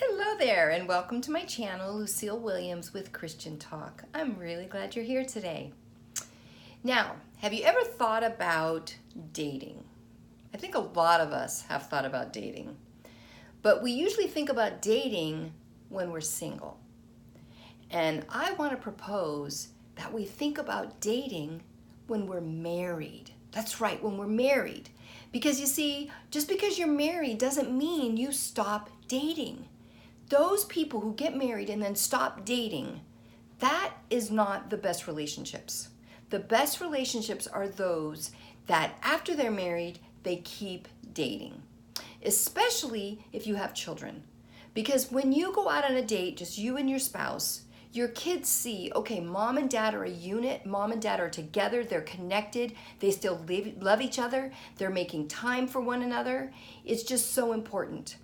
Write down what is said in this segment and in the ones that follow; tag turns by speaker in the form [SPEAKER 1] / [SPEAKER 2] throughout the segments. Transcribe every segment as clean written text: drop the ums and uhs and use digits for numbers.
[SPEAKER 1] Hello there, and welcome to my channel, Lucille Williams with Christian Talk. I'm really glad you're here today. Now, have you ever thought about dating? I think a lot of us have thought about dating, but we usually think about dating when we're single. And I want to propose that we think about dating when we're married. That's right, when we're married. Because you see, just because you're married doesn't mean you stop dating. Those people who get married and then stop dating, that is not the best relationships. The best relationships are those that after they're married, they keep dating, especially if you have children. Because when you go out on a date, just you and your spouse, your kids see, okay, mom and dad are a unit, mom and dad are together, they're connected, they still love each other, they're making time for one another. It's just so important.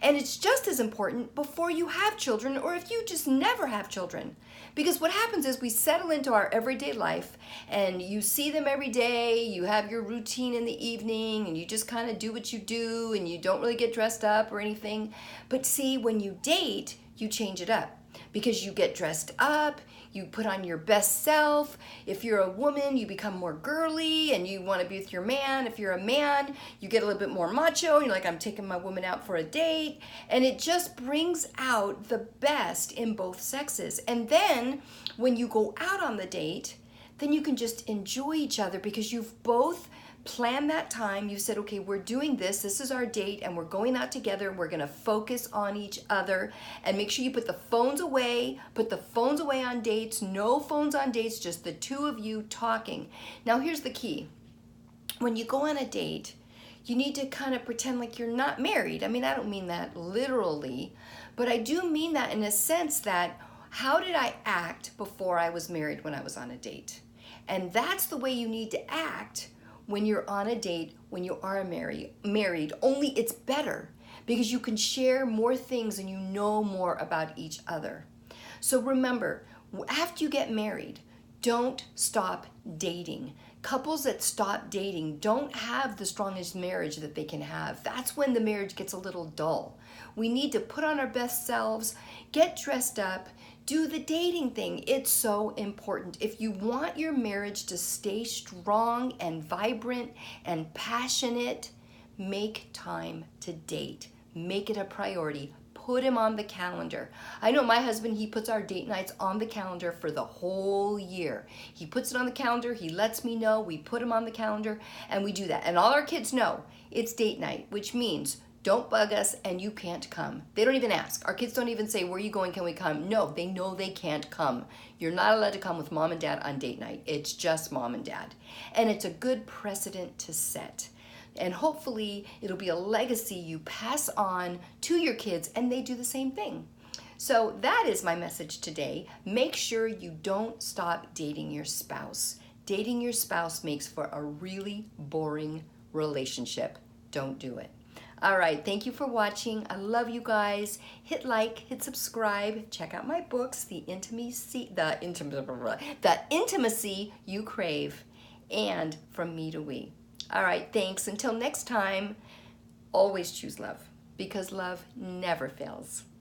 [SPEAKER 1] And it's just as important before you have children or if you just never have children. Because what happens is we settle into our everyday life and you see them every day, you have your routine in the evening and you just kind of do what you do and you don't really get dressed up or anything. But see, when you date, you change it up because you get dressed up, you put on your best self. If you're a woman, you become more girly and you want to be with your man. If you're a man, you get a little bit more macho. You're like, I'm taking my woman out for a date. And it just brings out the best in both sexes. And then when you go out on the date, then you can just enjoy each other because you've both planned that time. You said, okay, we're doing this. This is our date and we're going out together and we're going to focus on each other and make sure you put the phones away. Put the phones away on dates. No phones on dates, just the two of you talking. Now, here's the key. When you go on a date, you need to kind of pretend like you're not married. I mean, I don't mean that literally, but I do mean that in a sense that how did I act before I was married when I was on a date? And that's the way you need to act when you're on a date, when you are married, only it's better because you can share more things and you know more about each other. So remember, after you get married, don't stop dating. Couples that stop dating don't have the strongest marriage that they can have. That's when the marriage gets a little dull. We need to put on our best selves, get dressed up, do the dating thing. It's so important. If you want your marriage to stay strong and vibrant and passionate, make time to date. Make it a priority. Put him on the calendar. I know my husband, he puts our date nights on the calendar for the whole year. He puts it on the calendar, he lets me know, we put him on the calendar, and we do that. And all our kids know it's date night, which means don't bug us and you can't come. They don't even ask. Our kids don't even say, where are you going, can we come? No, they know they can't come. You're not allowed to come with mom and dad on date night. It's just mom and dad. And it's a good precedent to set. And hopefully it'll be a legacy you pass on to your kids and they do the same thing. So that is my message today. Make sure you don't stop dating your spouse. Dating your spouse makes for a really boring relationship. Don't do it. All right, thank you for watching. I love you guys. Hit like, hit subscribe, check out my books, The Intimacy You Crave, and From Me to We. All right, thanks. Until next time, always choose love because love never fails.